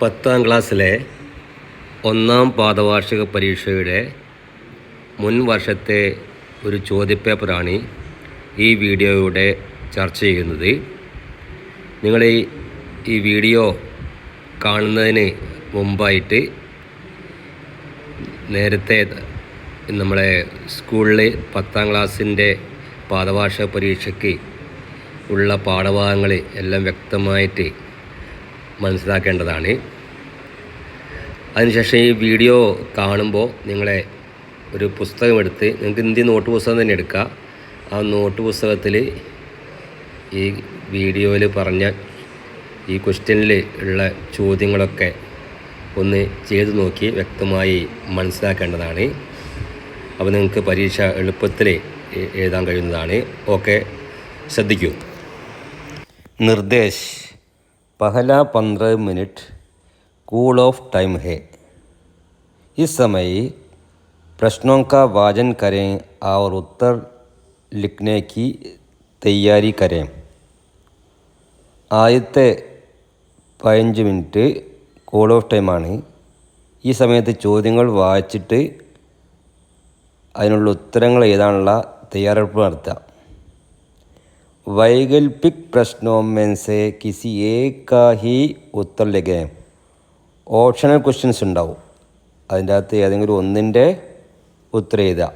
10ാം ക്ലാസ്സിലെ ഒന്നാം പാദവാർഷിക പരീക്ഷയുടെ മുൻ വർഷത്തെ ഒരു ചോദ്യപേപ്പറാണ് ഈ വീഡിയോയുടെ ചർച്ച ചെയ്യുന്നത്. നിങ്ങൾ ഈ വീഡിയോ കാണുന്നതിന് മുമ്പായിട്ട് നേരത്തെ നമ്മളെ സ്കൂളിൽ 10ാം ക്ലാസ്സിൻ്റെ പാദവാർഷിക പരീക്ഷയ്ക്ക് ഉള്ള പാഠഭാഗങ്ങൾ എല്ലാം വ്യക്തമായിട്ട് മനസ്സിലാക്കേണ്ടതാണ്. അതിനുശേഷം ഈ വീഡിയോ കാണുമ്പോൾ നിങ്ങളെ ഒരു പുസ്തകമെടുത്ത്, നിങ്ങൾക്ക് ഹിന്ദി നോട്ട് പുസ്തകം തന്നെ എടുക്കുക. ആ നോട്ട് പുസ്തകത്തിൽ ഈ വീഡിയോയിൽ പറഞ്ഞ ഈ ക്വസ്റ്റ്യനിൽ ഉള്ള ചോദ്യങ്ങളൊക്കെ ഒന്ന് ചെയ്തു നോക്കി വ്യക്തമായി മനസ്സിലാക്കേണ്ടതാണ്. അപ്പോൾ നിങ്ങൾക്ക് പരീക്ഷ എളുപ്പത്തിൽ എഴുതാൻ കഴിയുന്നതാണ്. ഓക്കെ, ശ്രദ്ധിക്കൂ. നിർദ്ദേശ് पहला 15 मिनट कूल ऑफ टाइम है. इस समय प्रश्नों का वाचन करें और उत्तर लिखने की तैयारी करें. ആദ്യത്തെ 15 മിനിറ്റ് കൂൾ ഓഫ് ടൈമാണ്. ഈ സമയത്ത് ചോദ്യങ്ങൾ വായിച്ചിട്ട് അതിനുള്ള ഉത്തരങ്ങൾ എഴുതാനുള്ള തയ്യാറെടുപ്പ് നടത്തുക. वैकल्पिक प्रश्नों में से किसी एक का ही उत्तर लिखें. ഓപ്ഷണൽ ക്വസ്റ്റ്യൻസ് ഉണ്ടാവും, അതിൻ്റെ അകത്ത് ഏതെങ്കിലും ഒന്നിൻ്റെ ഉത്തരം എഴുതുക.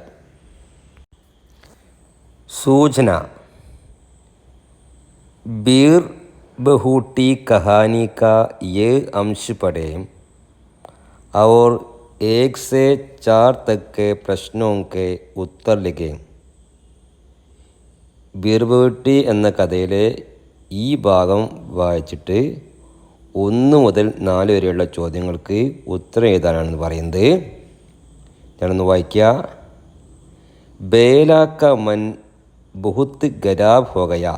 सूचना बीर बहूटी कहानी का ये अंश पढ़ें और 1 से 4 तक के प्रश्नों के उत्तर लिखें. ബീർബഹുട്ടി എന്ന കഥയിലെ ഈ ഭാഗം വായിച്ചിട്ട് 1 മുതൽ 4 വരെയുള്ള ചോദ്യങ്ങൾക്ക് ഉത്തരം എഴുതാനാണെന്ന് പറയുന്നത്. ഞാനൊന്ന് വായിക്കുക. बेला का मन बहुत खराब हो गया.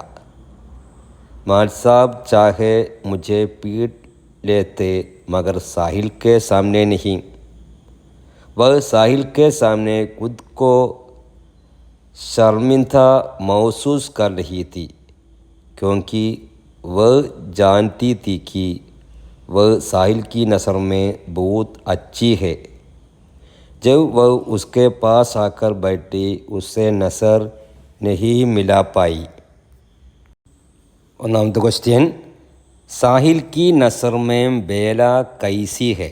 माल साहब चाहे मुझे पीट लेते मगर साहिल के सामने नहीं. वह साहिल के सामने खुद को शर्मिंदा महसूस कर रही थी क्योंकि वह जानती थी कि वह साहिल की नज़र में बहुत अच्छी है. जब वह उसके पास आकर बैठी उससे नज़र नहीं मिला पाई. ഒന്നാമത്തെ ക്വസ്റ്റ്യൻ, സാഹിൽ की नज़र में बेला कैसी है.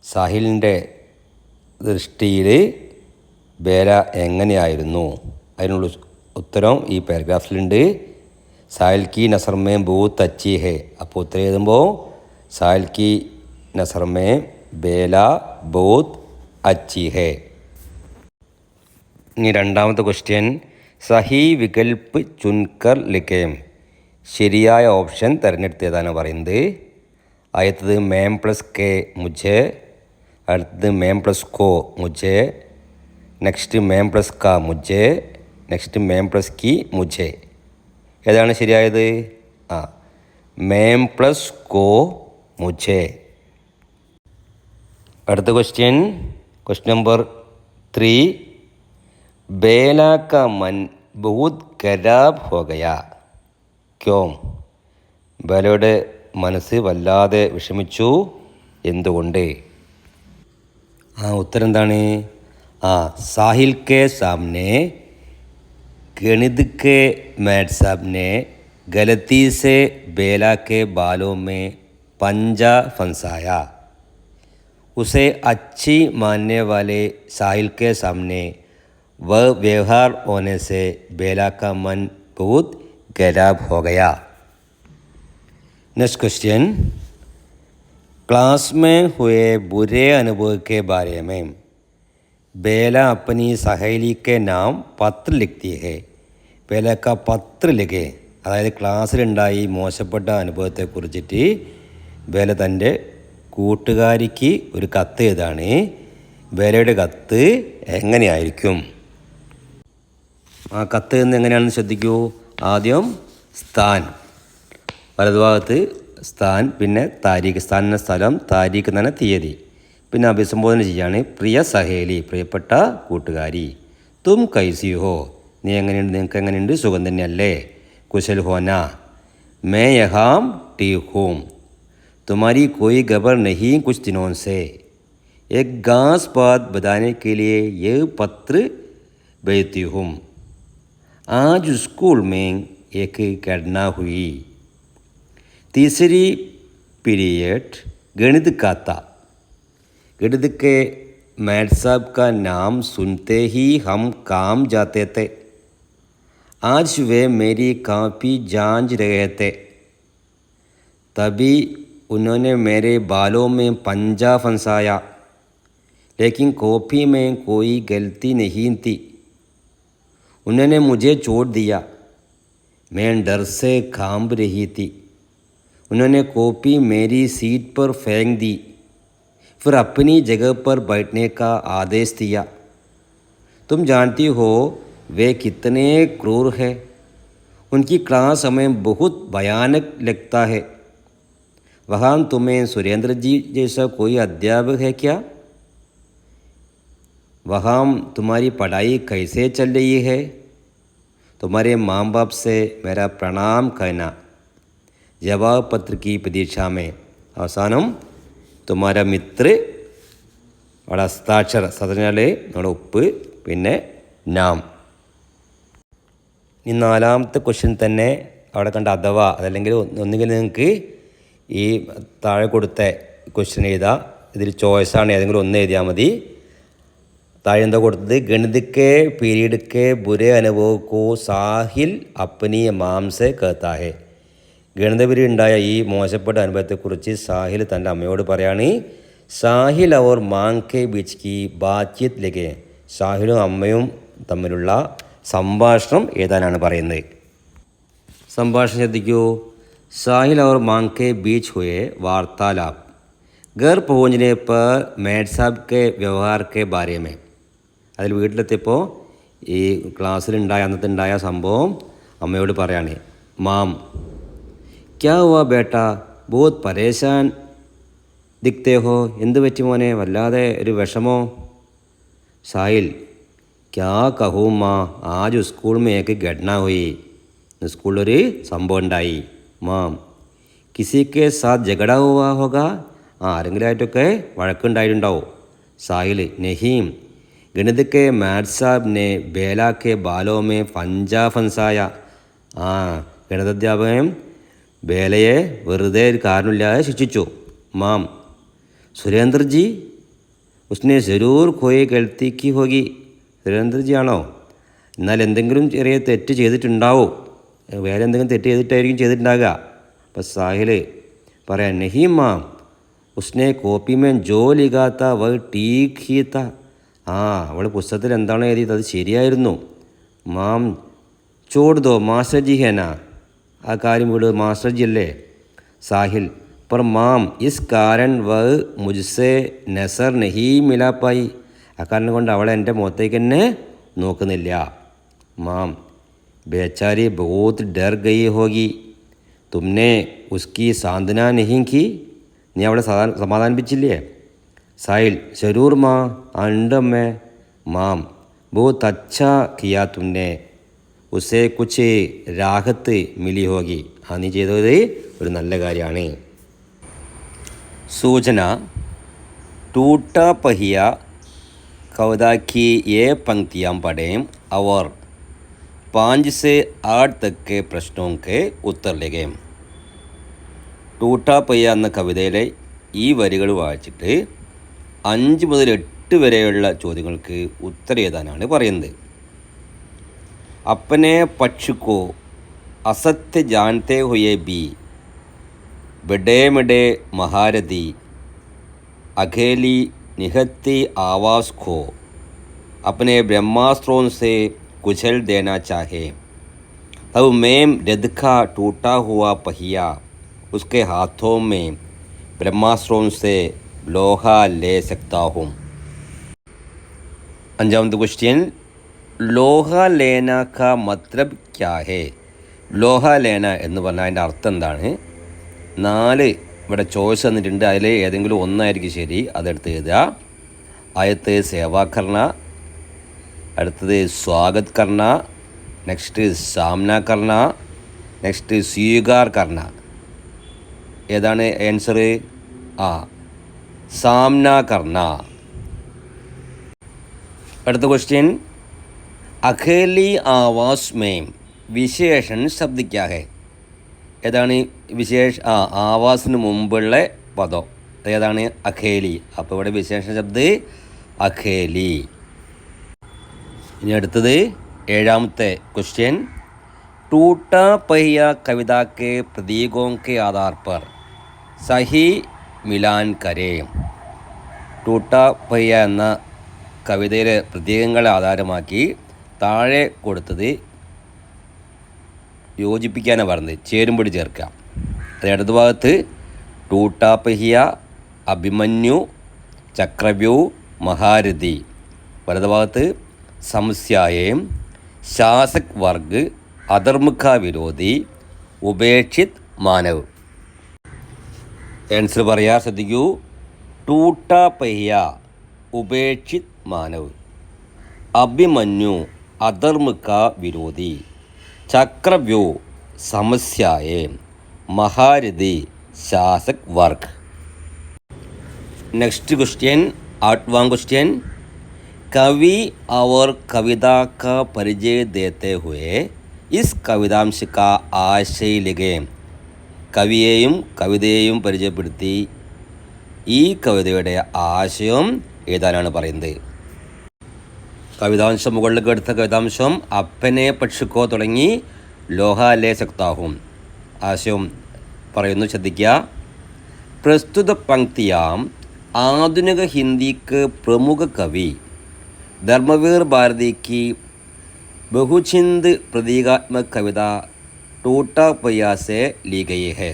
സാഹിലിൻ്റെ ദൃഷ്ടിയിൽ ബേല എങ്ങനെയായിരുന്നു? അതിനുള്ള ഉത്തരം ഈ പാരഗ്രാഫിലുണ്ട്. സാഹിൽ की नज़र में बहुत अच्छी है. അപ്പോൾ ഉത്തരം എഴുതുമ്പോൾ സാഹിൽ की नज़र में बेला बहुत अच्छी है. ഇനി രണ്ടാമത്തെ ക്വസ്റ്റ്യൻ, സഹി വികൽപ്പ് ചുൻകർ ലിഖേം. ശരിയായ ഓപ്ഷൻ തിരഞ്ഞെടുത്തതാണ് പറയുന്നത്. ആദ്യത്തത് മേം പ്ലസ് കെ മുझे, അടുത്തത് മേം പ്ലസ് കോ മുझे, നെക്സ്റ്റ് മേം പ്ലസ് കാ മുझे, നെക്സ്റ്റ് മേം പ്ലസ് കി മുझे. ഏതാണ് ശരിയായത്? മേം പ്ലസ് കോ മുझे. അടുത്ത ക്വസ്റ്റ്യൻ നമ്പർ 3, बेला का मन बहुत खराब हो गया. क्यों? ബേലയുടെ മനസ്സ് വല്ലാതെ വിഷമിച്ചു, എന്തുകൊണ്ട്? ഉത്തരം എന്താണ്? साहिल के सामने गणित के मैथ साहब ने गलती से बेला के बालों में पंजा फंसाया. उसे अच्छी मानने वाले साहिल के सामने वह व्यवहार होने से बेला का मन बहुत खराब हो गया. नेक्स्ट क्वेश्चन, क्लास में हुए बुरे अनुभव के बारे में बेला अपनी सहेली के नाम पत्र लिखती है. बेला का पत्र लिखे. അതായത് ക്ലാസ്സിലുണ്ടായി മോശപ്പെട്ട അനുഭവത്തെക്കുറിച്ചിട്ട് ബേല തൻ്റെ കൂട്ടുകാരിക്ക് ഒരു കത്ത് എഴുതാണ്. ബേലയുടെ കത്ത് എങ്ങനെയായിരിക്കും? ആ കത്ത് എന്ന് എങ്ങനെയാണെന്ന് ശ്രദ്ധിക്കൂ. ആദ്യം സ്ഥാൻ, വലതുഭാഗത്ത് സ്ഥാൻ, പിന്നെ താരീഖ്. സ്ഥാൻ എന്ന സ്ഥലം, താരീഖ് എന്ന തീയതി. പിന്നെ അഭിസംബോധന ചെയ്യാണ്. പ്രിയ സഹേലി, പ്രിയപ്പെട്ട കൂട്ടുകാരി. തും കൈസി ഹോ, നീ എങ്ങനെയുണ്ട്, നിങ്ങൾക്ക് എങ്ങനെയുണ്ട്, സുഖം തന്നെയല്ലേ? കുശൽ ഹോന. May യഹാം tea ഹൂം. तुम्हारी कोई खबर नहीं कुछ दिनों से। एक खास बात बताने के लिए ये पत्र भेजती हूँ। आज स्कूल में एक घटना हुई। तीसरी पीरियड गणित का था। गणित के मैथ साहब का नाम सुनते ही हम काम जाते थे। आज वे मेरी कॉपी जांच रहे थे, तभी उन्होंने मेरे बालों में पंजा फंसाया, लेकिन कॉपी में कोई गलती नहीं थी। उन्होंने मुझे छोड़ दिया। मैं डर से कांप रही थी। उन्होंने कॉपी मेरी सीट पर फेंक दी, फिर अपनी जगह पर बैठने का आदेश दिया। तुम जानती हो वे कितने क्रूर हैं। उनकी क्लास हमें बहुत भयानक लगता है। वहाँ तुम्हें सुरेंद्र जी जैसा कोई अध्यापक है क्या? वहाँ तुम्हारी पढ़ाई कैसे चल रही है? तुम्हारे माँ बाप से मेरा प्रणाम कहना। जवाब पत्र की प्रतीक्षा में। അവസാനം तुम्हारा मित्र അവിടെ ഹസ്താക്ഷര സദനാൽ നമ്മുടെ ഉപ്പ് പിന്നെ നാം. ഈ നാലാമത്തെ ക്വസ്റ്റ്യൻ തന്നെ അവിടെ കണ്ട അഥവാ അതല്ലെങ്കിൽ ഒന്നുകിൽ നിങ്ങൾക്ക് ഈ താഴെ കൊടുത്ത ക്വസ്റ്റ്യൻ എഴുതാം. ഇതിൽ ചോയ്സാണ്, ഏതെങ്കിലും ഒന്ന് എഴുതിയാൽ മതി. താഴെ എന്താ കൊടുത്തത്? ഗണിതക്കെ പീരീഡക്കെ ബുരെ അനുഭവക്കോ സാഹിൽ അപ്പനി മാം സെ कहता है. ഗണിത പീരീഡ് ഉണ്ടായ ഈ മോശപ്പെട്ട അനുഭവത്തെക്കുറിച്ച് സാഹിൽ തൻ്റെ അമ്മയോട് പറയാണ്. സാഹിൽ അവർ മാങ് കെ ബീച്ച് കി ബാത്ചീത് ലഗെ. സാഹിലും അമ്മയും തമ്മിലുള്ള സംഭാഷണം എഴുതാനാണ് പറയുന്നത്. സംഭാഷണം ശ്രദ്ധിക്കൂ. साहिल और मांग के बीच हुए वार्तालाप. घर पहुँचने पर मैथ साहब के व्यवहार के बारे में. അതിൽ വീട്ടിലെത്തിയപ്പോൾ ഈ ക്ലാസ്സിലുണ്ടായ അന്നത്തുണ്ടായ സംഭവം അമ്മയോട് പറയാണ്. മാം ക്യാ ഹുവാ ബേട്ടാ ബഹുത് പരേശാൻ ദിഖ്തേ ഹോ. എന്ത് പറ്റി മോനെ, വല്ലാതെ ഒരു വിഷമോ? സാഹിൽ ക്യാ കഹൂ മാ ആജ് സ്കൂൾ മേ ഏക് ഘടന ഹുയി. സ്കൂളിലൊരു സംഭവം ഉണ്ടായി. മാം കിസിക്കെ സാത്ത് ജഗട ഹുവാ ഹോഗാ. ആരെങ്കിലുമായിട്ടൊക്കെ വഴക്കുണ്ടായിട്ടുണ്ടാവും. സാഹിൽ നഹീം ഗണിത് കെ മാത്ത് സാബ് നെ ബേല കെ ബാലോ മേ പഞ്ചാ ഫൻസായ. ഗണിതാധ്യാപകൻ ബേലയെ വെറുതെ ഒരു കാരണമില്ലാതെ ശിക്ഷിച്ചു. മാം സുരേന്ദ്ര ജി ഉസ്നെ ജരൂർ കോയി ഗൽത്തി കി ഹോഗി. സുരേന്ദ്ര ജി ആണോ? എന്നാൽ എന്തെങ്കിലും ചെറിയ തെറ്റ് ചെയ്തിട്ടുണ്ടാവും. വേറെ എന്തെങ്കിലും തെറ്റ് ചെയ്തിട്ടായിരിക്കും ചെയ്തിട്ടുണ്ടാകുക. അപ്പം സാഹിൽ പറയാം നഹീ മാം ഉസ്നെ കോപ്പി മേ ജോ ലിഖാത്ത വ ടീക്ക് ഹീ താ. അവൾ പുസ്തകത്തിൽ എന്താണോ എഴുതിയത് അത് ശരിയായിരുന്നു. മാം ചോട് ദോ മാസ്റ്റർ ജി ഹേന. ആ കാര്യം വിട്, മാസ്റ്റർ ജി അല്ലേ. സാഹിൽ पर മാം ഇസ് കാരൻ വ മുജ്സെ നസർ നഹീ മിലാപ്പായി. ആ കാരണം കൊണ്ട് അവളെ എൻ്റെ മുഖത്തേക്ക് തന്നെ നോക്കുന്നില്ല. മാം बेचारी बहुत डर गई होगी. तुमने उसकी सांत्वना नहीं की. നീ അവളെ സമാധാനിപ്പിച്ചില്ലേ? സാഹിൽ ജരൂർ മാ ഉണ്ട് അമ്മേ. മാം बहुत अच्छा किया तुमने. ഉസേ കുച്ച് രാഹത്ത് മിലി ഹോഗി. നീ ചെയ്തത് ഒരു നല്ല കാര്യമാണ്. സൂചന ടൂട്ടാ पहिया कविता की ये पंक्तियाँ पढ़ें और 5 से 8 तक के प्रश्नों के उत्तर लिखें. ടൂട്ടാ പയ്യ എന്ന കവിതയിലെ ഈ വരികൾ വായിച്ചിട്ട് 5 മുതൽ 8 വരെയുള്ള ചോദ്യങ്ങൾക്ക് ഉത്തരം എഴുതാനാണ് പറയുന്നത്. अपने पक्ष को असत्य जानते हुए भी बड़े बड़े महारथी अकेली निहत्ती आवाज़ को अपने ब्रह्मास्त्रों से कुचल देना चाहे, तब मैं रथ का टूटा हुआ पहिया उसके हाथों में ब्रह्मास्त्रों से लोहा ले सकता हूँ. 5ാമത്തെ क्वेश्चन ലോഹ ലേന ക മത്ലബ് ക്യാ ഹേ. ലോഹ ലേന എന്ന് പറഞ്ഞാൽ അതിൻ്റെ അർത്ഥം എന്താണ്? 4 ഇവിടെ ചോയ്സ് തന്നിട്ടുണ്ട്. അതിൽ ഏതെങ്കിലും ഒന്നായിരിക്കും ശരി, അതെടുത്ത് എഴുതുക. ആയത്ത് സേവാ കർണ, അടുത്തത് സ്വാഗത് കർണ, നെക്സ്റ്റ് സാംന കർണ, നെക്സ്റ്റ് സ്വീകാർ കർണ. ഏതാണ് ആൻസർ? സാംന കർണ. അടുത്ത ക്വസ്റ്റ്യൻ, അഖേലി ആവാസ് മേം വിശേഷൺ ശബ്ദ ക്യാ ഹെ? ഏതാണ് ആവാസിന് മുമ്പുള്ള പദം ഏതാണ്? അഖേലി. അപ്പോൾ ഇവിടെ വിശേഷണ ശബ്ദ അഖേലി. ഇനി അടുത്തത് 7ാമത്തെ ക്വസ്റ്റ്യൻ, टूटा पहिया कविता के प्रतीकों के आधार पर सही मिलान करें. ടൂട്ട പയ്യ എന്ന കവിതയിലെ പ്രതീകങ്ങളെ ആധാരമാക്കി താഴെ കൊടുത്തത് യോജിപ്പിക്കാനാണ് പറഞ്ഞത്, ചേരുംപടി ചേർക്കാം. അത് ഇടതു ഭാഗത്ത് ടൂട്ട പയ്യ, അഭിമന്യു, ചക്രവ്യൂ, മഹാരഥി. വലതുഭാഗത്ത് സമസ്യായം, ശാസക് വർഗ്, അധർമ്മ വിരോധി, ഉപേക്ഷിത് മാനവ്. ആൻസർ പറയാൻ ശ്രദ്ധിക്കൂ. ടൂട്ട പയ്യ ഉപേക്ഷിത് മാനവ്, അഭിമന്യു അധർമ്മ വിരോധി, ചക്രവ്യൂ സമസ്യായേ, മഹാരഥി ശാസക് വർഗ്. नेक्स्ट क्वेश्चन, 8वां क्वेश्चन, कवि और कविता का परिचय देते हुए इस कवितांश का आशय लिखें. കവിയെയും കവിതയെയും പരിചയപ്പെടുത്തി ഈ കവിതയുടെ ആശയം എഴുതാനാണ് പറയുന്നത്. കവിതാംശം മുകളിലേക്ക് എടുത്ത കവിതാംശം അപ്പനെ പക്ഷിക്കോ തുടങ്ങി ലോഹാലേ സക്താഹും. ആശയം പറയുന്നു, ശ്രദ്ധിക്കുക. പ്രസ്തുത പങ്ക്തിയാം ആധുനിക हिंदी के प्रमुख कवि धर्मवीर भारती की बहुछिंद प्रतीकात्मक कविता टूटा पहिया से ली गई है.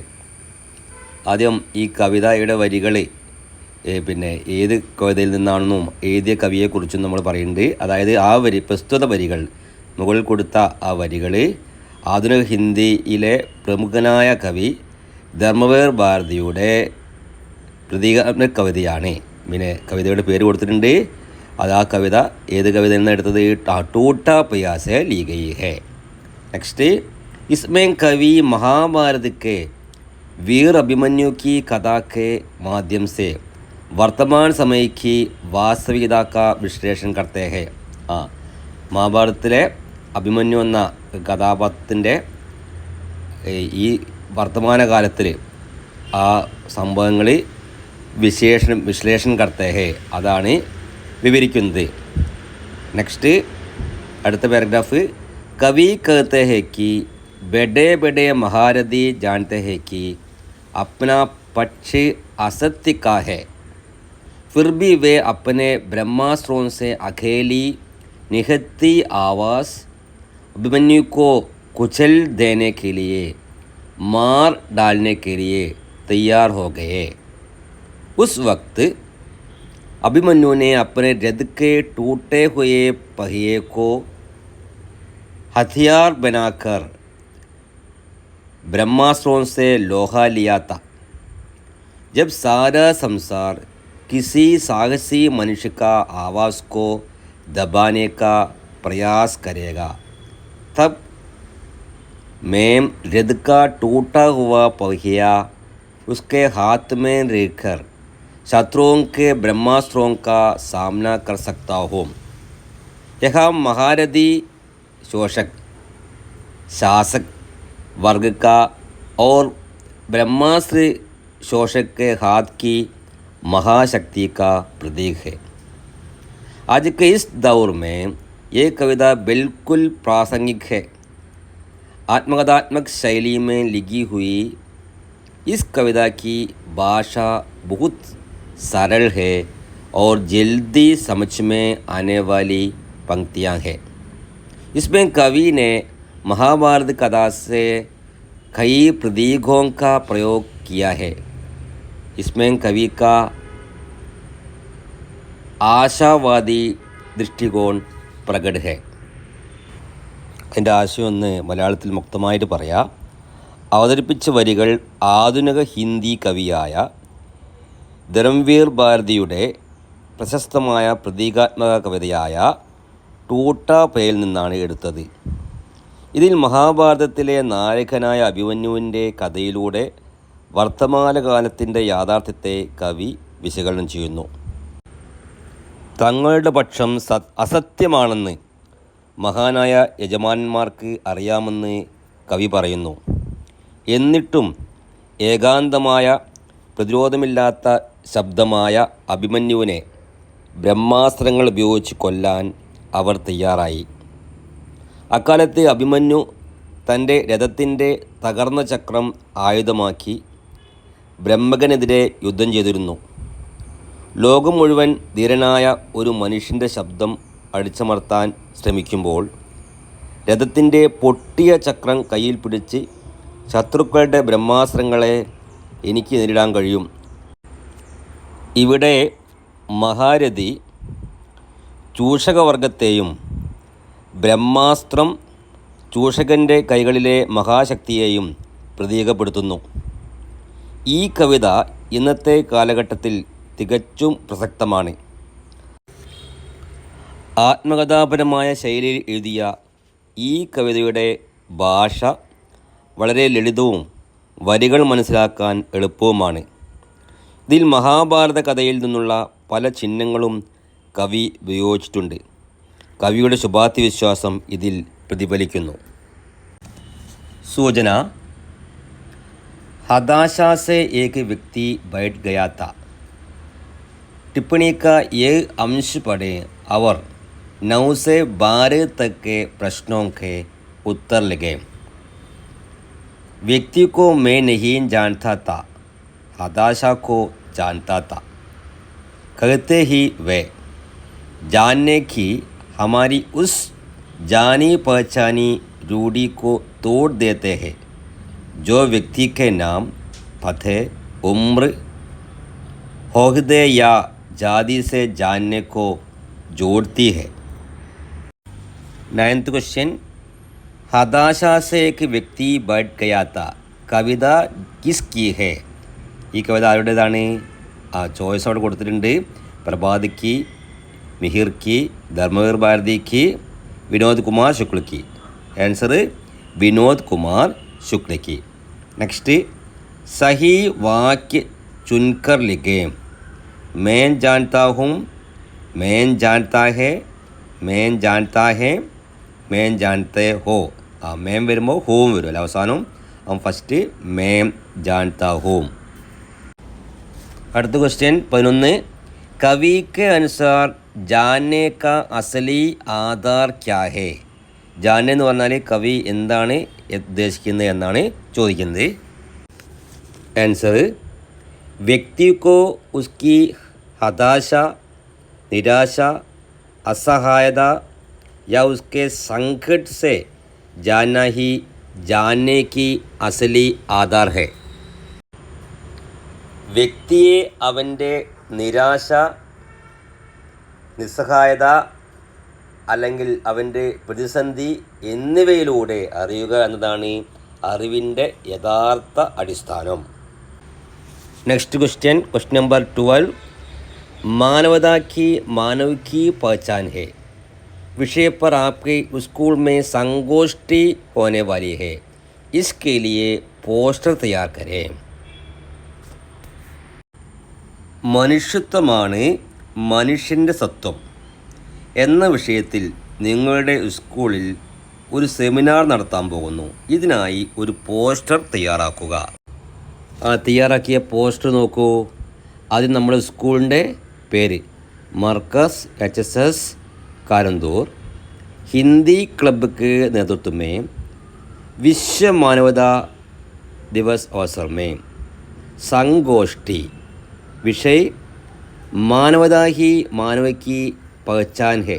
ആദ്യം ഈ കവിതയുടെ വരികൾ പിന്നെ ഏത് കവിതയിൽ നിന്നാണെന്നും എഴുതിയ കവിയെക്കുറിച്ചും നമ്മൾ പറയുന്നുണ്ട്. അതായത് ആ പ്രസ്തുത വരികൾ, മുകളിൽ കൊടുത്ത ആ വരികൾ ആധുനിക ഹിന്ദിയിലെ പ്രമുഖനായ കവി ധർമ്മവീർ ഭാരതിയുടെ പ്രതീകാത്മക കവിതയാണ്. പിന്നെ കവിതയുടെ പേര് കൊടുത്തിട്ടുണ്ട്. അത് ആ കവിത ഏത് കവിതയിൽ നിന്ന് എടുത്തത്? ടൂട്ട पहिया से ली गई है. नेक्स्ट, इसमें कवि महाभारत के वीर अभिमन्यु की कथा के माध्यम से वर्तमान समय की वास्तविकता का विश्लेषण करते हैं. മഹാഭാരതത്തിലെ അഭിമന്യു എന്ന കഥാപാത്രത്തിൻ്റെ ഈ വർത്തമാനകാലത്തിൽ ആ സംഭവങ്ങൾ വിശ്ലേഷണം കർത്തേ ഹേ, അതാണ് വിവരിക്കുന്നത്. നെക്സ്റ്റ് അടുത്ത പാരഗ്രാഫ്, കവി कहते हैं कि बड़े बड़े महारथी जानते हैं कि अपना पक्ष असत्य का है, फिर भी वे अपने ब्रह्मास्त्रों से अकेली निहत्ती आवाज़ अभिमन्यु को कुचल देने के लिए, मार डालने के लिए तैयार हो गए. उस वक्त अभिमन्यु ने अपने रथ के टूटे हुए पहिए को हथियार बनाकर ब्रह्मास्त्रों से लोहा लिया था. जब सारा संसार किसी साहसी मनुष्य का आवाज़ को दबाने का प्रयास करेगा, तब मैं रथ का टूटा हुआ पहिया उसके हाथ में लेकर शत्रुओं के ब्रह्मास्त्रों का सामना कर सकता हूँ. यह महारथी शोषक शासक वर्ग का और ब्रह्मास्त्र शोषक के हाथ की महाशक्ति का प्रतीक है. आज के इस दौर में ये कविता बिल्कुल प्रासंगिक है. आत्मकथात्मक शैली में लिखी हुई इस कविता की भाषा बहुत सरल है और जल्दी समझ में आने वाली पंक्तियाँ हैं. इसमें कवि ने महाभारत कथा से कई प्रतीकों का प्रयोग किया है. इसमें कवि का ആശാവാദി ദൃഷ്ടികോൺ പ്രകട ഹെ. അതിൻ്റെ ആശയം ഒന്ന് മലയാളത്തിൽ മുക്തമായിട്ട് പറയാം. അവതരിപ്പിച്ച വരികൾ ആധുനിക ഹിന്ദി കവിയായ ധർമ്മവീർ ഭാരതിയുടെ പ്രശസ്തമായ പ്രതീകാത്മക കവിതയായ ടൂട്ട പയ്യയിൽ നിന്നാണ് എടുത്തത്. ഇതിൽ മഹാഭാരതത്തിലെ നായകനായ അഭിമന്യുവിൻ്റെ കഥയിലൂടെ വർത്തമാനകാലത്തിൻ്റെ യാഥാർത്ഥ്യത്തെ കവി വിശകലനം ചെയ്യുന്നു. തങ്ങളുടെ പക്ഷം അസത്യമാണെന്ന് മഹാനായ യജമാനന്മാർക്ക് അറിയാമെന്ന് കവി പറയുന്നു. എന്നിട്ടും ഏകാന്തമായ പ്രതിരോധമില്ലാത്ത ശബ്ദമായ അഭിമന്യുവിനെ ബ്രഹ്മാസ്ത്രങ്ങൾ ഉപയോഗിച്ച് കൊല്ലാൻ അവർ തയ്യാറായി. അക്കാലത്ത് അഭിമന്യു തൻ്റെ രഥത്തിൻ്റെ തകർന്ന ചക്രം ആയുധമാക്കി ബ്രഹ്മകനെതിരെ യുദ്ധം ചെയ്തിരുന്നു. ലോകം മുഴുവൻ ധീരനായ ഒരു മനുഷ്യൻ്റെ ശബ്ദം അടിച്ചമർത്താൻ ശ്രമിക്കുമ്പോൾ രഥത്തിൻ്റെ പൊട്ടിയ ചക്രം കയ്യിൽ പിടിച്ച് ശത്രുക്കളുടെ ബ്രഹ്മാസ്ത്രങ്ങളെ എനിക്ക് നേരിടാൻ കഴിയും. ഇവിടെ മഹാരഥി ചൂഷകവർഗത്തെയും ബ്രഹ്മാസ്ത്രം ചൂഷകൻ്റെ കൈകളിലെ മഹാശക്തിയെയും പ്രതീകപ്പെടുത്തുന്നു. ഈ കവിത ഇന്നത്തെ കാലഘട്ടത്തിൽ തികച്ചും പ്രസക്തമാണ്. ആത്മകഥാപരമായ ശൈലിയിൽ എഴുതിയ ഈ കവിതയുടെ ഭാഷ വളരെ ലളിതവും വരികൾ മനസ്സിലാക്കാൻ എളുപ്പവുമാണ്. ഇതിൽ മഹാഭാരത കഥയിൽ നിന്നുള്ള പല ചിഹ്നങ്ങളും കവി ഉപയോഗിച്ചിട്ടുണ്ട്. കവിയുടെ ശുഭാപ്തി വിശ്വാസം ഇതിൽ പ്രതിഫലിക്കുന്നു. സൂചന: हताशा से एक व्यक्ति बैठ गया था. टिप्पणी का ये अंश पढ़ें और 9 से 12 तक के प्रश्नों के उत्तर लिखें. व्यक्ति को मैं नहीं जानता था, हताशा को जानता था. कहते ही वे जानने की हमारी उस जानी पहचानी रूढ़ी को तोड़ देते हैं जो व्यक्ति के नाम, पते, उम्र, ओहदे या जाति से जानने को जोड़ती है. 9th question. हताशा से एक व्यक्ति बैठ गया था. കവിത കിസ്की है. ഈ കവിത ആരുടേതാണ്? ചോയ്സ് അവിടെ കൊടുത്തിട്ടുണ്ട്. പ്രഭാതിക്ക്, മിഹിർക്ക്, ധർമ്മവീർ ഭാരതിക്ക്, വിനോദ് കുമാർ ശുക്ലക്ക്. ആൻസർ വിനോദ് കുമാർ ശുക്ലക്ക്. नेक्स्ट. सही वाक्य चुनकर लिखें. मैं जानता हूँ, मैं जानता है, मैं जानता है, मैं जानते हो. मैं വരുമ്പോൾ ഹോം വരും അല്ല അവസാനം. ഫസ്റ്റ് मैं जानता हूँ. അടുത്ത ക്വസ്റ്റ്യൻ 11. कवि के अनुसार जानने का असली आधार क्या है? जानने എന്ന് പറഞ്ഞാൽ കവി എന്താണ് ഉദ്ദേശിക്കുന്നത് എന്നാണ് ചോദിക്കുന്നത്. आंसर: व्यक्ति को उसकी हताशा, निराशा, असहायता या उसके संकट से जानना ही जानने की असली आधार है. വ്യക്തിയെ അവൻ്റെ നിരാശ, നിസ്സഹായത അല്ലെങ്കിൽ അവൻ്റെ പ്രതിസന്ധി എന്നിവയിലൂടെ അറിയുക എന്നതാണ് അറിവിൻ്റെ യഥാർത്ഥ അടിസ്ഥാനം. Next question. Question number 12. मानवता की मानव की पहचान है. विषय पर आपके स्कूल में संगोष्ठी होने वाली है. इसके लिए पोस्टर तैयार करें. മനുഷ്യത്വമാണ് മനുഷ്യൻ്റെ സത്വം എന്ന വിഷയത്തിൽ നിങ്ങളുടെ സ്കൂളിൽ ഒരു സെമിനാർ നടത്താൻ പോകുന്നു. ഇതിനായി ഒരു പോസ്റ്റർ തയ്യാറാക്കുക. തയ്യാറാക്കിയ പോസ്റ്റർ നോക്കൂ. ആദ്യം നമ്മുടെ സ്കൂളിൻ്റെ പേര് മർക്കസ് HSS കാരന്തൂർ ഹിന്ദി ക്ലബ് के नेतृत्व में विश्व मानवता दिवस अवसर में संगोष्ठी. विषय मानवता ही मानव की पहचान है.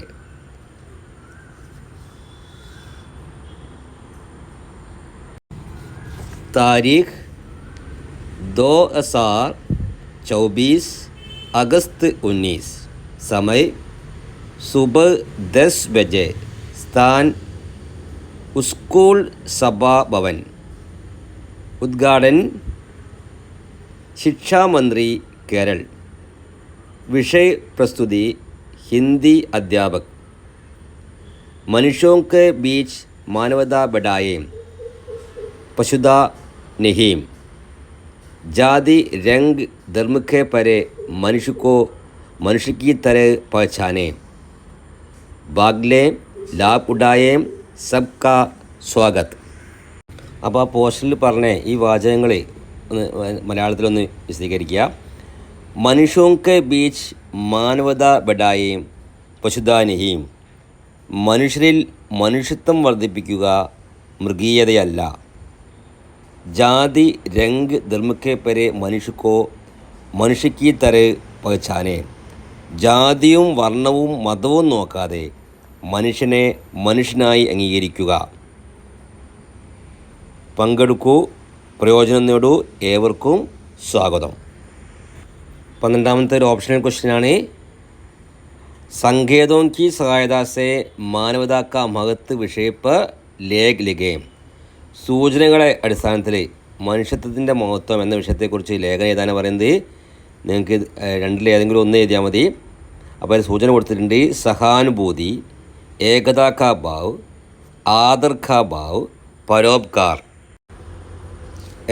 तारीख 2024 अगस्त 19. समय सुबह 10 बजे. स्थान स्कूल सभा भवन. उद्घाटन शिक्षा मंत्री केरल. विषय प्रस्तुति हिंदी अध्यापक. मनुष्यों के बीच मानवता बढ़ाएं. पशुदा नहीम. जाति रंग धर्म के परे मनुष्य की तरह पहचाने भागले लाभ उड़ाए सबका स्वागत. അപ്പോൾ ആ പോസ്റ്ററിൽ പറഞ്ഞ ഈ വാചകങ്ങൾ മലയാളത്തിലൊന്ന് വിശദീകരിക്കുക. മനുഷ്യോं के बीच മാനവതാ ബഡായെ പശുദാനിഹീം. മനുഷ്യരിൽ മനുഷ്യത്വം വർദ്ധിപ്പിക്കുക, മൃഗീയതയല്ല. ജാതി രംഗ് ധർമ്മക്കെ പരെ മനുഷ്യ കീ തരഹ് പഹചാനെ. ജാതിയും വർണ്ണവും മതവും നോക്കാതെ മനുഷ്യനെ മനുഷ്യനായി അംഗീകരിക്കുക. പങ്കെടുക്കൂ, പ്രയോജനം നേടൂ, ഏവർക്കും സ്വാഗതം. 12ാമത്തെ ഒരു ഓപ്ഷണൽ ക്വസ്റ്റ്യനാണ്. संकेतों की सहायता से मानवता का महत्व विषय पर ലേഖ് ലിഖേം. സൂചനകളെ അടിസ്ഥാനത്തിൽ മനുഷ്യത്വത്തിൻ്റെ മഹത്വം എന്ന വിഷയത്തെക്കുറിച്ച് ലേഖനം എഴുതാനാണ് പറയുന്നത്. നിങ്ങൾക്ക് രണ്ടിലേതെങ്കിലും ഒന്ന് എഴുതിയാൽ മതി. അപ്പോൾ അതിന് സൂചന കൊടുത്തിട്ടുണ്ട്. സഹാനുഭൂതി, ഏകതാ കാ ഭാവ്, ആദർ കാ ഭാവ്, പരോപകാർ.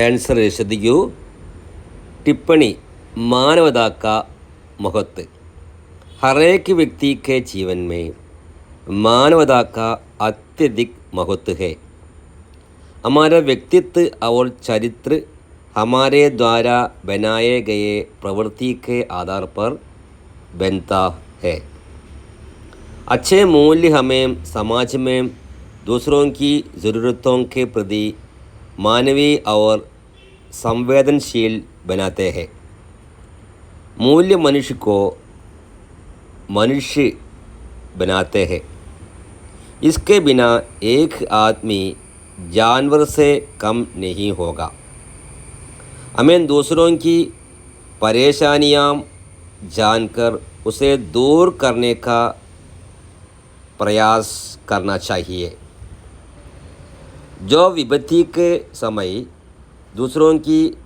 आंसर ശ്രദ്ധിക്കൂ. टिप्पणी मानवता का महत्व. हर एक व्यक्ति के जीवन में मानवता का अत्यधिक महत्व है. हमारा व्यक्तित्व और चरित्र हमारे द्वारा बनाए गए प्रवृत्ति के आधार पर बनता है. अच्छे मूल्य हमें समाज में दूसरों की ज़रूरतों के प्रति मानवीय और संवेदनशील बनाते हैं. मूल्य मनुष्य को मनुष्य बनाते हैं. इसके बिना एक आदमी जानवर से कम नहीं होगा. हमें दूसरों की परेशानियां जानकर उसे दूर करने का प्रयास करना चाहिए. जो विपत्ति के समय दूसरों की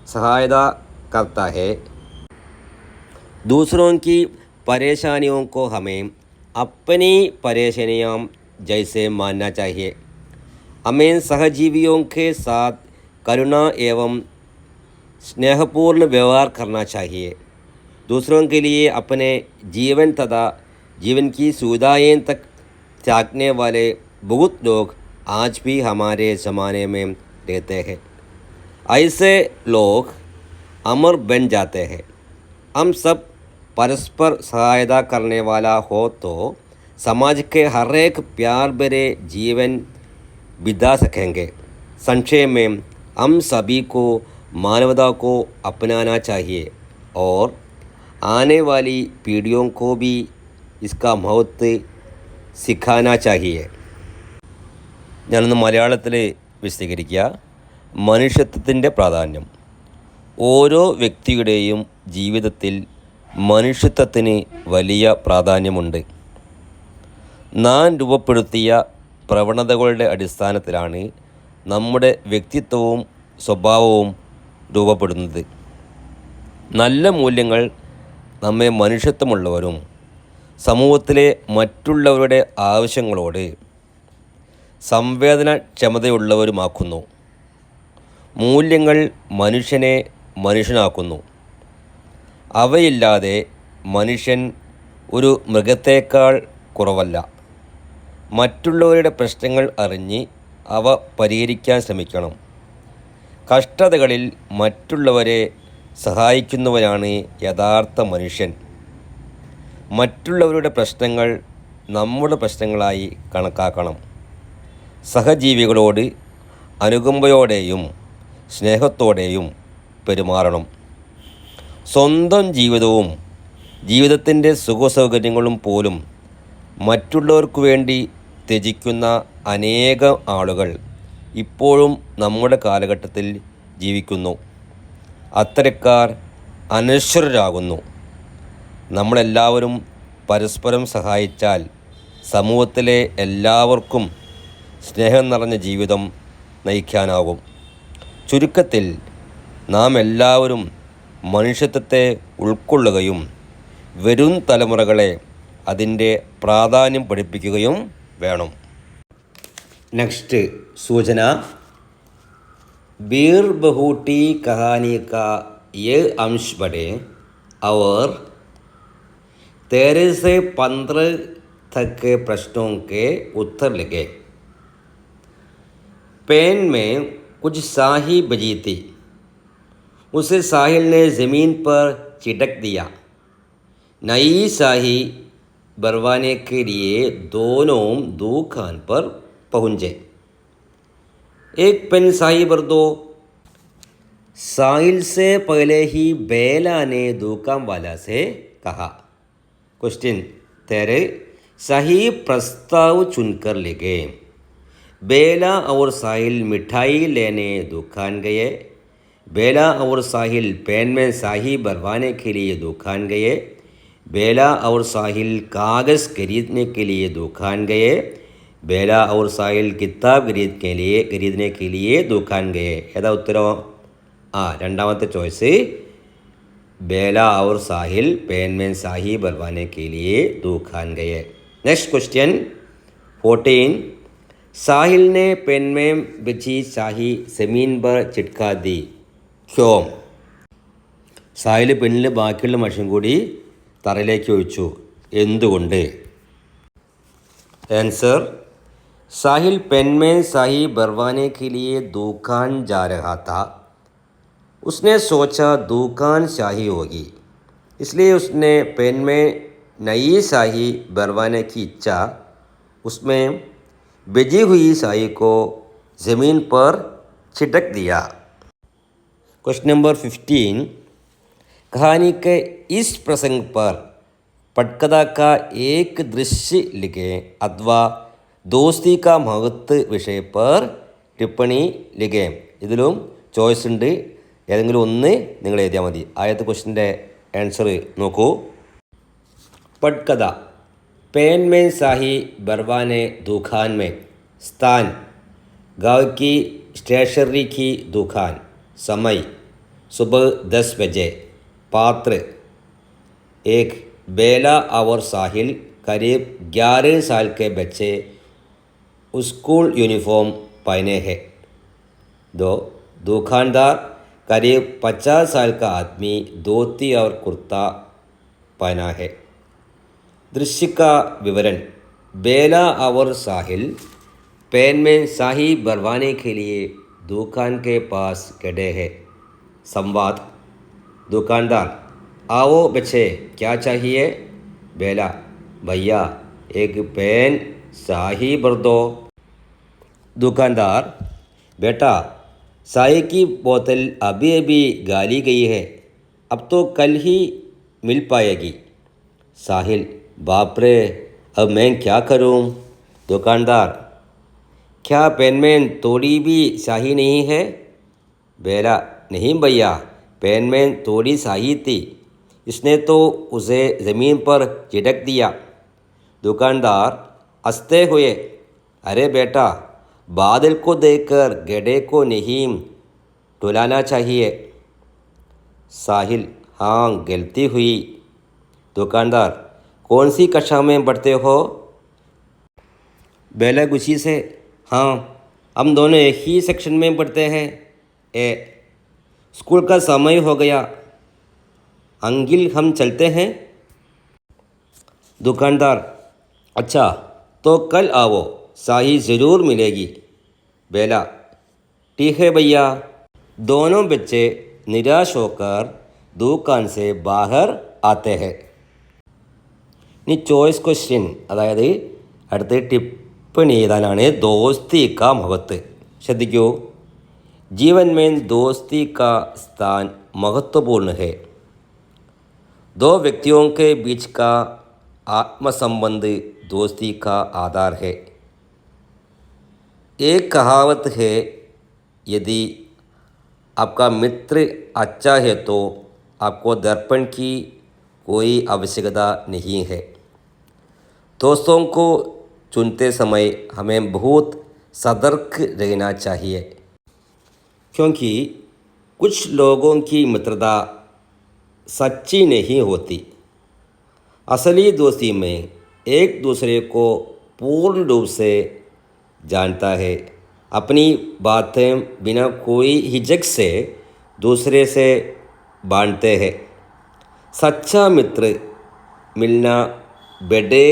सहायता करता है, दूसरों की परेशानियों को हमें अपनी परेशानियां जैसे मानना चाहिए. हमें सहजीवियों के साथ करुणा एवं स्नेहपूर्ण व्यवहार करना चाहिए. दूसरों के लिए अपने जीवन तथा जीवन की सुविधाएं तक त्यागने वाले बहुत लोग आज भी हमारे ज़माने में रहते हैं. ऐसे लोग अमर बन जाते हैं. हम सब परस्पर सहायता करने वाला हो तो समाज के हर एक प्यार भरे जीवन बिता सकेंगे. संक्षेप में हम सभी को मानवता को अपनाना चाहिए और आने वाली पीढ़ियों को भी इसका महत्व सिखाना चाहिए. ഞാനൊന്ന് മലയാളത്തിൽ വിശദീകരിക്കുക. മനുഷ്യത്വത്തിൻ്റെ പ്രാധാന്യം. ഓരോ വ്യക്തിയുടെയും ജീവിതത്തിൽ മനുഷ്യത്വത്തിന് വലിയ പ്രാധാന്യമുണ്ട്. നാം രൂപപ്പെടുത്തിയ പ്രവണതകളുടെ അടിസ്ഥാനത്തിലാണ് നമ്മുടെ വ്യക്തിത്വവും സ്വഭാവവും രൂപപ്പെടുന്നത്. നല്ല മൂല്യങ്ങൾ നമ്മെ മനുഷ്യത്വമുള്ളവരും സമൂഹത്തിലെ മറ്റുള്ളവരുടെ ആവശ്യങ്ങളോട് സംവേദനക്ഷമതയുള്ളവരുമാക്കുന്നു. മൂല്യങ്ങൾ മനുഷ്യനെ മനുഷ്യനാക്കുന്നു. അവയില്ലാതെ മനുഷ്യൻ ഒരു മൃഗത്തേക്കാൾ കുറവല്ല. മറ്റുള്ളവരുടെ പ്രശ്നങ്ങൾ അറിഞ്ഞ് അവ പരിഹരിക്കാൻ ശ്രമിക്കണം. കഷ്ടതകളിൽ മറ്റുള്ളവരെ സഹായിക്കുന്നവനാണ് യഥാർത്ഥ മനുഷ്യൻ. മറ്റുള്ളവരുടെ പ്രശ്നങ്ങൾ നമ്മുടെ പ്രശ്നങ്ങളായി കണക്കാക്കണം. സഹജീവികളോട് അനുകമ്പയോടെയും സ്നേഹത്തോടെയും പെരുമാറണം. സ്വന്തം ജീവിതവും ജീവിതത്തിൻ്റെ സുഖസൗകര്യങ്ങളും പോലും മറ്റുള്ളവർക്ക് വേണ്ടി ത്യജിക്കുന്ന അനേകം ആളുകൾ ഇപ്പോഴും നമ്മുടെ കാലഘട്ടത്തിൽ ജീവിക്കുന്നു. അത്തരക്കാർ അനശ്വരരാകുന്നു. നമ്മളെല്ലാവരും പരസ്പരം സഹായിച്ചാൽ സമൂഹത്തിലെ എല്ലാവർക്കും സ്നേഹം നിറഞ്ഞ ജീവിതം നയിക്കാനാകും. ചുരുക്കത്തിൽ നാം എല്ലാവരും മനുഷ്യത്വത്തെ ഉൾക്കൊള്ളുകയും വരും തലമുറകളെ അതിൻ്റെ പ്രാധാന്യം പഠിപ്പിക്കുകയും വേണം. നെക്സ്റ്റ് സൂചന. बीर बहूटी कहानी का ये अंश पढ़ें और 13 से 15 तक के प्रश्नों के उत्तर लिखें। पेन में कुछ स्याही बची थी, उसे साहिल ने ज़मीन पर छिड़क दिया। नई स्याही भरवाने के लिए दोनों दुकान पर पहुँचे। एक पेन स्याही भर दो। साहिल से पहले ही बेला ने दुकान वाला से कहा। क्वेश्चन 13 सही प्रस्ताव चुनकर लिखे। बेला और साहिल मिठाई लेने दुकान गए। बेला और साहिल पेन में स्याही भरवाने के लिए दुकान गए। बेला और साहिल कागज़ खरीदने के लिए दुकान गए। बेला और साहिल किताब खरीदने के लिए दुकान गए। ഏതാ ഉത്തരം? രണ്ടാമത്തെ ചോയ്സ് बेला और साहिल पेन में स्याही भरवाने के लिए दुकान गए। नेक्स्ट क्वेश्चन 14 साहिल ने पेन में बची स्याही ज़मीन पर चिटका दी। क्यों? സാഹിൽ പെണ്ണിൽ ബാക്കിയുള്ള മഷും കൂടി തറയിലേക്ക് ഒഴിച്ചു. എന്തുകൊണ്ട്? आंसर साहिल पेन में स्याही भरवाने के लिए दुकान जा रहा था। उसने सोचा दुकान स्याही होगी, इसलिए उसने पेन में नई स्याही भरवाने की इच्छा उसमें बची हुई स्याही को ज़मीन पर छिटक दिया। क्वेश्चन नंबर 15 कहानी के इस प्रसंग पर पटकथा का एक दृश्य लिखें अथवा दोस्ती का महत्व विषय पर टिप्पणी लिखें. ഇതിലും ചോയ്സ് ഉണ്ട്. ഏതെങ്കിലും ഒന്ന് നിങ്ങൾ എഴുതിയാൽ മതി. ആദ്യത്തെ ക്വസ്റ്റിൻ്റെ ആൻസർ നോക്കൂ. पटकथा पेन में स्याही भरवाने दुकान में. स्थान गाँव की स्टेशनरी की दुकान. समय सुबह 10 बजे. पात्र एक बेला और साहिल करीब 11 साल के बच्चे स्कूल यूनिफॉर्म पहने हैं. दो दुकानदार करीब 50 साल का आदमी धोती और कुर्ता पहना है. दृश्य का विवरण बेला और साहिल पेन में स्याही भरवाने के लिए दुकान के पास खड़े हैं. संवाद दुकानदार आओ बच्चे क्या चाहिए? बेला भैया एक पेन स्याही भर दो. दुकानदार बेटा स्याही की बोतल अभी अभी गाली गई है, अब तो कल ही मिल पाएगी. साहिल बाप रे अब मैं क्या करूं? दुकानदार क्या पेन में थोड़ी भी स्याही नहीं है? बेला नहीं भैया पेन में थोड़ी स्याही थी, इसने तो उसे ज़मीन पर छिड़क दिया. दुकानदार हंसते हुए अरे बेटा बादल को देखकर गधे को नहीं टुलाना चाहिए. साहिल हाँ गलती हुई. दुकानदार कौन सी कक्षा में पढ़ते हो? बेला गुस्से से हाँ हम दोनों एक ही सेक्शन में पढ़ते हैं. ए स्कूल का समय हो गया, अंकिल हम चलते हैं. दुकानदार अच्छा तो कल आओ, स्याही ज़रूर मिलेगी. बेला ठीक है भैया. दोनों बच्चे निराश होकर दुकान से बाहर आते हैं. ഇനി ചോയ്സ് ക്വസ്റ്റ്യൻ, അതായത് അടുത്ത ടിപ്പണി എഴുതാനാണ്. ദോസ്തി കാ മഹത്വ്. ശ്രദ്ധിക്കൂ. जीवन में दोस्ती का स्थान महत्वपूर्ण है. दो व्यक्तियों के बीच का आत्मसंबंध दोस्ती का आधार है. एक कहावत है यदि आपका मित्र अच्छा है तो आपको दर्पण की कोई आवश्यकता नहीं है. दोस्तों को चुनते समय हमें बहुत सतर्क रहना चाहिए, क्योंकि कुछ लोगों की मित्रता सच्ची नहीं होती. असली दोस्ती में एक दूसरे को पूर्ण रूप से जानता है अपनी बातें बिना कोई हिचक से दूसरे से बांटते हैं। सच्चा मित्र मिलना बड़े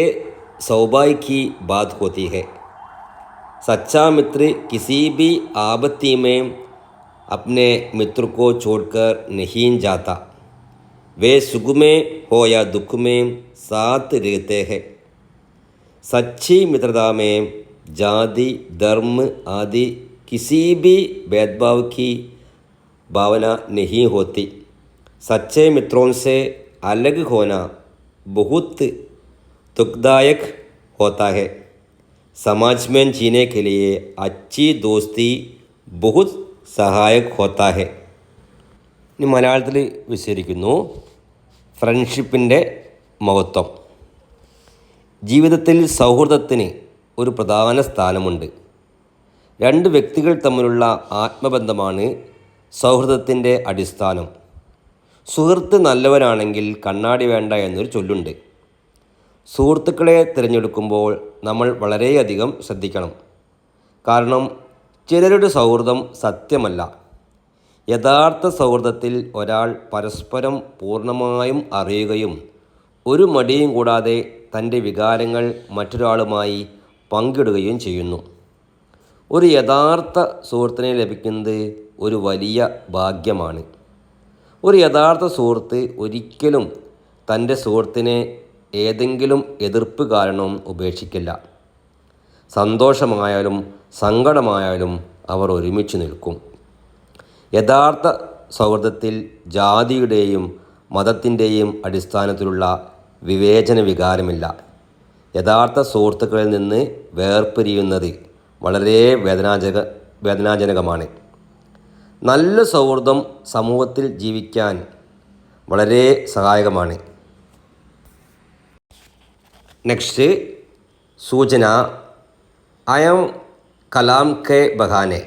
सौभाग्य की बात होती है। सच्चा मित्र किसी भी आपत्ति में अपने मित्र को छोड़कर नहीं जाता। वे सुख में हो या दुख में साथ रहते हैं। सच्ची मित्रता में जाति धर्म आदि किसी भी भेदभाव की भावना नहीं होती। सच्चे मित्रों से अलग होना बहुत दुखदायक होता है। समाज में जीने के लिए अच्छी दोस्ती बहुत സഹായക് ഹോത്താ ഹെ. ഇനി മലയാളത്തിൽ വിശദീകരിക്കുന്നു. ഫ്രണ്ട്ഷിപ്പിൻ്റെ മഹത്വം. ജീവിതത്തിൽ സൗഹൃദത്തിന് ഒരു പ്രധാന സ്ഥാനമുണ്ട്. രണ്ട് വ്യക്തികൾ തമ്മിലുള്ള ആത്മബന്ധമാണ് സൗഹൃദത്തിൻ്റെ അടിസ്ഥാനം. സുഹൃത്ത് നല്ലവനാണെങ്കിൽ കണ്ണാടി വേണ്ട എന്നൊരു ചൊല്ലുണ്ട്. സുഹൃത്തുക്കളെ തിരഞ്ഞെടുക്കുമ്പോൾ നമ്മൾ വളരെയധികം ശ്രദ്ധിക്കണം. കാരണം ചിലരുടെ സൗഹൃദം സത്യമല്ല. യഥാർത്ഥ സൗഹൃദത്തിൽ ഒരാൾ പരസ്പരം പൂർണ്ണമായും അറിയുകയും ഒരു മടിയും കൂടാതെ തൻ്റെ വികാരങ്ങൾ മറ്റൊരാളുമായി പങ്കിടുകയും ചെയ്യുന്നു. ഒരു യഥാർത്ഥ സുഹൃത്തിനെ ലഭിക്കുന്നത് ഒരു വലിയ ഭാഗ്യമാണ്. ഒരു യഥാർത്ഥ സുഹൃത്ത് ഒരിക്കലും തൻ്റെ സുഹൃത്തിനെ ഏതെങ്കിലും എതിർപ്പ് കാരണം ഉപേക്ഷിക്കില്ല. സന്തോഷമായാലും സങ്കടമായാലും അവർ ഒരുമിച്ച് നിൽക്കും. യഥാർത്ഥ സൗഹൃദത്തിൽ ജാതിയുടെയും മതത്തിൻ്റെയും അടിസ്ഥാനത്തിലുള്ള വിവേചന വികാരമില്ല. യഥാർത്ഥ സുഹൃത്തുക്കളിൽ നിന്ന് വേർപിരിയുന്നത് വളരെ വേദനാജനകമാണ്. നല്ല സൗഹൃദം സമൂഹത്തിൽ ജീവിക്കാൻ വളരെ സഹായകമാണ്. നെക്സ്റ്റ് सूचना. आयम कलाम के बहाने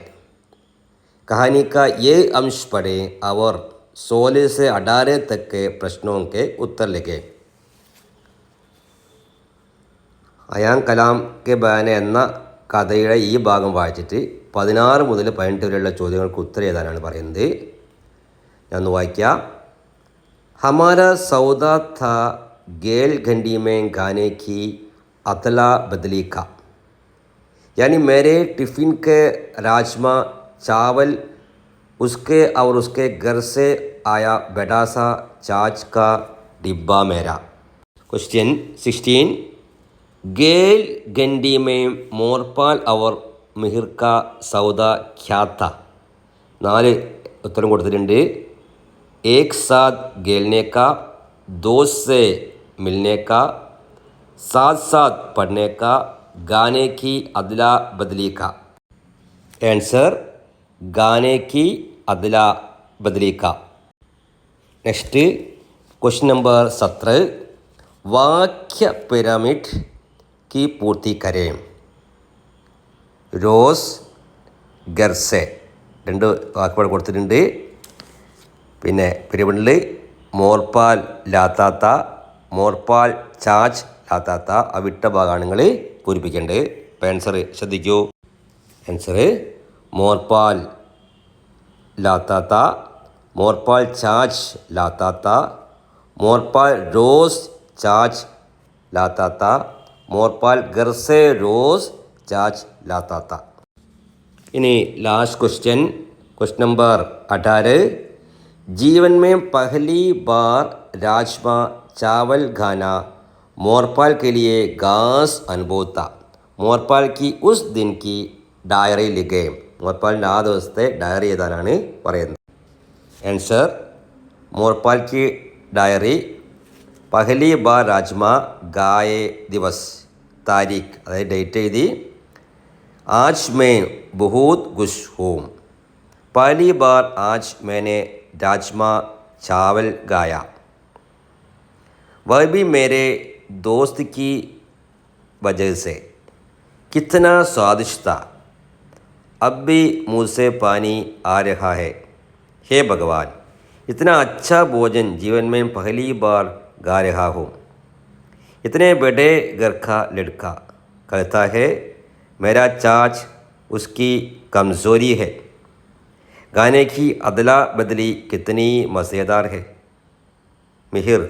कहानी का ये अंश पढ़ें और 16 से 18 तक के प्रश्नों के उत्तर लिखें. അയാം കലാം കെ ബയാനെ എന്ന കഥയുടെ ഈ ഭാഗം വായിച്ചിട്ട് 16 മുതൽ 18 വരെയുള്ള ചോദ്യങ്ങൾക്ക് ഉത്തരം എഴുതാനാണ് പറയുന്നത്. ഞാൻ ഒന്ന് വായിക്കാം. ഹമാര സൗദ ഥ ഗേൽ ഘണ്ടി മേ ഗാനെ की अदला बदली का, यानी मेरे टिफ़िन के राजमा चावल उसके और उसके घर से आया बड़ा सा छाछ का डिब्बा मेरा. क्वेश्चन 16. गेल गंडी में मोरपाल और मिहिर का सौदा क्या था? 4 उत्तരം കൊടുത്തിട്ടുണ്ട്. एक साथ गेलने का, दोस्त से मिलने का, साथ साथ पढ़ने का, गाने की अदला बदली का. आंसर गाने की अदला बदली का. Next question number 17. वाक्य पिरामिड की पूर्ति करें. रोज़ घर से 2 വാക്കുകൾ കൊടുത്തിട്ടുണ്ട്. പിന്നെ പിരമിഡിൽ മോർപാൽ ലാത്താത്ത, മോർപാൽ ചാച്ച് ലാത്താത്ത അവിട്ട ഭാഗമാണ് നിങ്ങൾ പൂരിപ്പിക്കേണ്ടത്. അപ്പോൾ ആൻസർ ശ്രദ്ധിക്കൂ. ആൻസർ മോർപാൽ ലാത്താത്ത, മോർപാൽ ചാച്ച് ലാത്താത്ത, മോർപാൽ റോസ് ചാച്ച് ലാത്താത്ത, മോർപാൽ ഗർസെ റോസ് ചാച്ച് ലാത്താത്ത. ഇനി लास्ट क्वेश्चन नंबर 18. जीवन में पहली बार राजमा चावल खाना मोरपाल के लिए खास अनुभव था. मोरपाल की उस दिन की डायरी लिखे. മോർപാലിൻ്റെ ആ ദിവസത്തെ ഡയറി എഴുതാനാണ് പറയുന്നത്. ആൻസർ മോർപാൽ की डायरी പഹലി ബാർ രാജ്മ ഗായേ ദിവസ്, താരീഖ് അതായത് ഡേറ്റ് എഴുതി. आज मैं बहुत खुश हूँ. पहली बार आज मैंने राजमा चावल गाया. वह भी मेरे दोस्त की वजह से. कितना स्वादिष्ट था. अब भी मुँह से पानी आ रहा है. हे भगवान, इतना अच्छा भोजन जीवन में पहली बार गा रहा हूँ. इतने बड़े घर का लड़का कहता है मेरा चाच उसकी कमज़ोरी है। गाने की अदला बदली कितनी मज़ेदार है। मिहिर,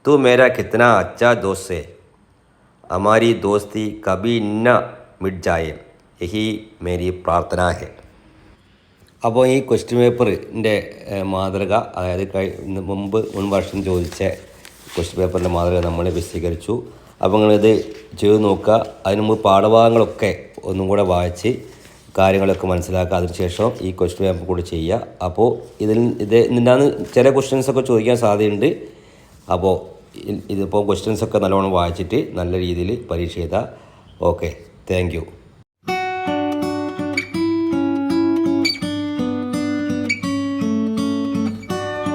तू मेरा कितना अच्छा दोस्त है। हमारी दोस्ती कभी न मिट जाए, यही मेरी प्रार्थना है. അപ്പോൾ ഈ ക്വസ്റ്റ്യൻ പേപ്പറിൻ്റെ മാതൃക, അതായത് മുൻ വർഷം ചോദിച്ച ക്വസ്റ്റ്യൻ പേപ്പറിൻ്റെ മാതൃക നമ്മൾ വിശദീകരിച്ചു. അപ്പോൾ നിങ്ങളിത് ചെയ്ത് നോക്കുക. അതിന് മുമ്പ് പാഠഭാഗങ്ങളൊക്കെ ഒന്നും കൂടെ വായിച്ച് കാര്യങ്ങളൊക്കെ മനസ്സിലാക്കുക. അതിനുശേഷം ഈ ക്വസ്റ്റ്യൻ പേപ്പർ കൂടി ചെയ്യുക. അപ്പോൾ ഇതിൻ്റെ ചില ക്വസ്റ്റ്യൻസൊക്കെ ചോദിക്കാൻ സാധ്യതയുണ്ട്. അപ്പോൾ ഇതിപ്പോൾ ക്വസ്റ്റ്യൻസൊക്കെ നല്ലോണം വായിച്ചിട്ട് നല്ല രീതിയിൽ പരീക്ഷ എഴുതുക. Okay, thank you.